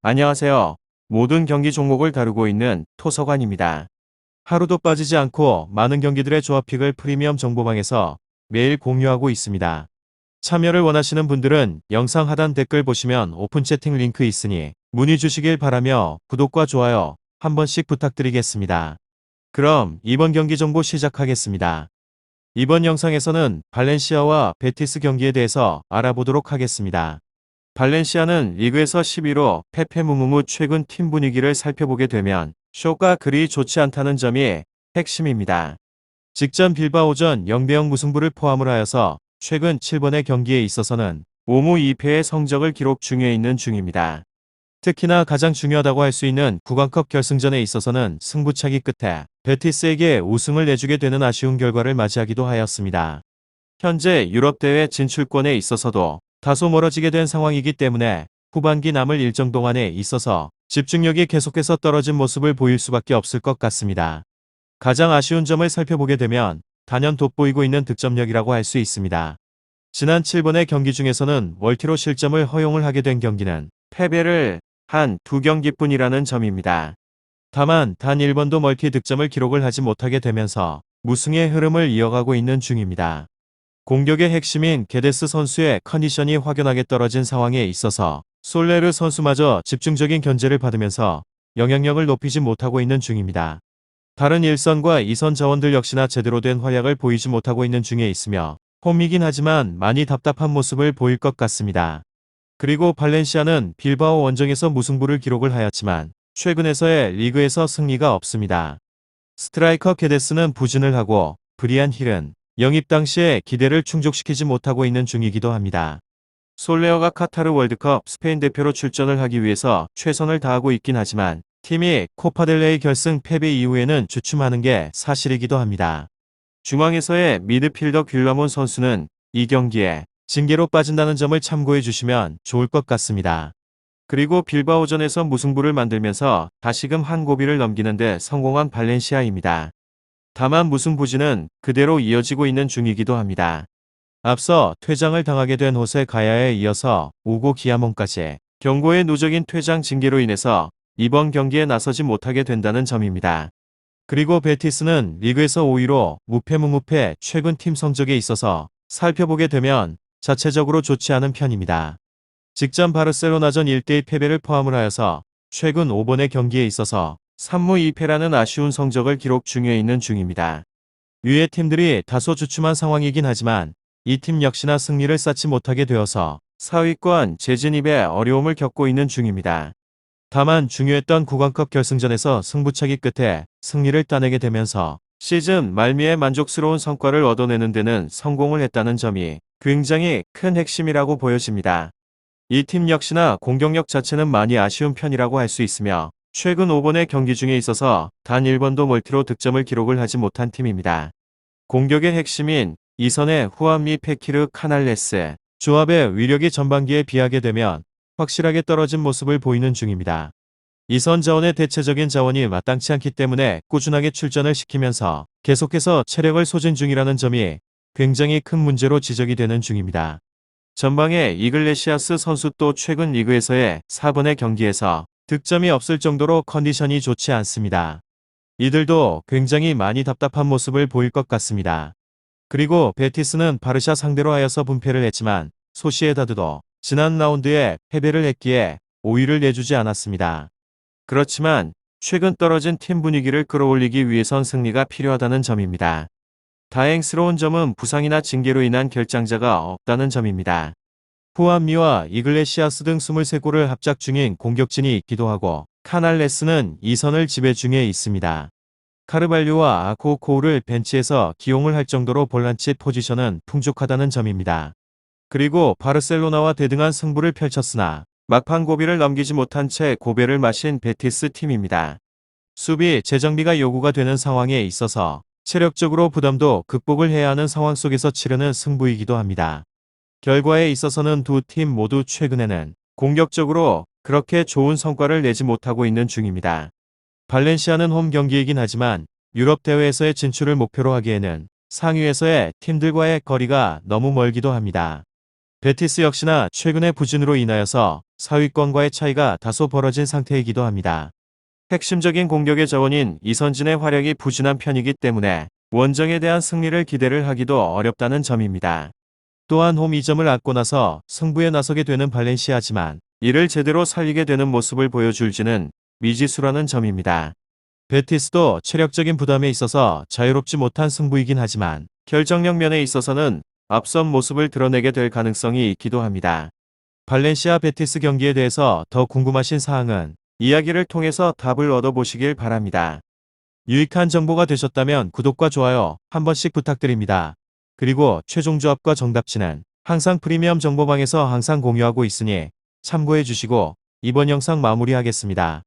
안녕하세요. 모든 경기 종목을 다루고 있는 토서관입니다. 하루도 빠지지 않고 많은 경기들의 조합픽을 프리미엄 정보방에서 매일 공유하고 있습니다. 참여를 원하시는 분들은 영상 하단 댓글 보시면 오픈 채팅 링크 있으니 문의 주시길 바라며 구독과 좋아요 한 번씩 부탁드리겠습니다. 그럼 이번 경기 정보 시작하겠습니다. 이번 영상에서는 발렌시아와 베티스 경기에 대해서 알아보도록 하겠습니다. 발렌시아는 리그에서 11호 페페무무무 최근 팀 분위기를 살펴보게 되면 쇼가 그리 좋지 않다는 점이 핵심입니다. 직전 빌바오전 0대0 무승부를 포함을 하여서 최근 7번의 경기에 있어서는 5무 2패의 성적을 기록 중에 있는 중입니다. 특히나 가장 중요하다고 할 수 있는 구강컵 결승전에 있어서는 승부차기 끝에 베티스에게 우승을 내주게 되는 아쉬운 결과를 맞이하기도 하였습니다. 현재 유럽 대회 진출권에 있어서도 다소 멀어지게 된 상황이기 때문에 후반기 남을 일정 동안에 있어서 집중력이 계속해서 떨어진 모습을 보일 수밖에 없을 것 같습니다. 가장 아쉬운 점을 살펴보게 되면 단연 돋보이고 있는 득점력이라고 할 수 있습니다. 지난 7번의 경기 중에서는 멀티로 실점을 허용을 하게 된 경기는 패배를 한 2경기뿐이라는 점입니다. 다만 단 1번도 멀티 득점을 기록을 하지 못하게 되면서 무승의 흐름을 이어가고 있는 중입니다. 공격의 핵심인 게데스 선수의 컨디션이 확연하게 떨어진 상황에 있어서 솔레르 선수마저 집중적인 견제를 받으면서 영향력을 높이지 못하고 있는 중입니다. 다른 1선과 2선 자원들 역시나 제대로 된 활약을 보이지 못하고 있는 중에 있으며 홈이긴 하지만 많이 답답한 모습을 보일 것 같습니다. 그리고 발렌시아는 빌바오 원정에서 무승부를 기록을 하였지만 최근에서의 리그에서 승리가 없습니다. 스트라이커 게데스는 부진을 하고 브리안 힐은 영입 당시에 기대를 충족시키지 못하고 있는 중이기도 합니다. 솔레어가 카타르 월드컵 스페인 대표로 출전을 하기 위해서 최선을 다하고 있긴 하지만 팀이 코파델레이 결승 패배 이후에는 주춤하는 게 사실이기도 합니다. 중앙에서의 미드필더 귤라몬 선수는 이 경기에 징계로 빠진다는 점을 참고해 주시면 좋을 것 같습니다. 그리고 빌바오전에서 무승부를 만들면서 다시금 한 고비를 넘기는데 성공한 발렌시아입니다. 다만 무승부진은 그대로 이어지고 있는 중이기도 합니다. 앞서 퇴장을 당하게 된 호세 가야에 이어서 우고 기아몬까지 경고의 누적인 퇴장 징계로 인해서 이번 경기에 나서지 못하게 된다는 점입니다. 그리고 베티스는 리그에서 5위로 무패무무패 최근 팀 성적에 있어서 살펴보게 되면 자체적으로 좋지 않은 편입니다. 직전 바르셀로나전 1대2 패배를 포함을 하여서 최근 5번의 경기에 있어서 3무 2패라는 아쉬운 성적을 기록 중에 있는 중입니다. 위의 팀들이 다소 주춤한 상황이긴 하지만 이 팀 역시나 승리를 쌓지 못하게 되어서 4위권 재진입에 어려움을 겪고 있는 중입니다. 다만 중요했던 구강컵 결승전에서 승부차기 끝에 승리를 따내게 되면서 시즌 말미에 만족스러운 성과를 얻어내는 데는 성공을 했다는 점이 굉장히 큰 핵심이라고 보여집니다. 이 팀 역시나 공격력 자체는 많이 아쉬운 편이라고 할 수 있으며 최근 5번의 경기 중에 있어서 단 1번도 멀티로 득점을 기록을 하지 못한 팀입니다. 공격의 핵심인 이선의 후안미 페키르 카날레스 조합의 위력이 전반기에 비하게 되면 확실하게 떨어진 모습을 보이는 중입니다. 이선 자원의 대체적인 자원이 마땅치 않기 때문에 꾸준하게 출전을 시키면서 계속해서 체력을 소진 중이라는 점이 굉장히 큰 문제로 지적이 되는 중입니다. 전방에 이글레시아스 선수 또 최근 리그에서의 4번의 경기에서 득점이 없을 정도로 컨디션이 좋지 않습니다. 이들도 굉장히 많이 답답한 모습을 보일 것 같습니다. 그리고 베티스는 바르샤 상대로 하여서 분패를 했지만 소시에다드도 지난 라운드에 패배를 했기에 5위를 내주지 않았습니다. 그렇지만 최근 떨어진 팀 분위기를 끌어올리기 위해선 승리가 필요하다는 점입니다. 다행스러운 점은 부상이나 징계로 인한 결장자가 없다는 점입니다. 후안미와 이글레시아스 등 23골을 합작 중인 공격진이 있기도 하고 카날레스는 2선을 지배 중에 있습니다. 카르발류와 아쿠코우를 벤치에서 기용을 할 정도로 볼란치 포지션은 풍족하다는 점입니다. 그리고 바르셀로나와 대등한 승부를 펼쳤으나 막판 고비를 넘기지 못한 채 고배를 마신 베티스 팀입니다. 수비 재정비가 요구가 되는 상황에 있어서 체력적으로 부담도 극복을 해야 하는 상황 속에서 치르는 승부이기도 합니다. 결과에 있어서는 두 팀 모두 최근에는 공격적으로 그렇게 좋은 성과를 내지 못하고 있는 중입니다. 발렌시아는 홈 경기이긴 하지만 유럽 대회에서의 진출을 목표로 하기에는 상위에서의 팀들과의 거리가 너무 멀기도 합니다. 베티스 역시나 최근의 부진으로 인하여서 사위권과의 차이가 다소 벌어진 상태이기도 합니다. 핵심적인 공격의 자원인 이선진의 활약이 부진한 편이기 때문에 원정에 대한 승리를 기대를 하기도 어렵다는 점입니다. 또한 홈 2점을 얻고 나서 승부에 나서게 되는 발렌시아지만 이를 제대로 살리게 되는 모습을 보여줄지는 미지수라는 점입니다. 베티스도 체력적인 부담에 있어서 자유롭지 못한 승부이긴 하지만 결정력 면에 있어서는 앞선 모습을 드러내게 될 가능성이 있기도 합니다. 발렌시아 베티스 경기에 대해서 더 궁금하신 사항은 이야기를 통해서 답을 얻어보시길 바랍니다. 유익한 정보가 되셨다면 구독과 좋아요 한 번씩 부탁드립니다. 그리고 최종 조합과 정답치는 항상 프리미엄 정보방에서 항상 공유하고 있으니 참고해 주시고 이번 영상 마무리하겠습니다.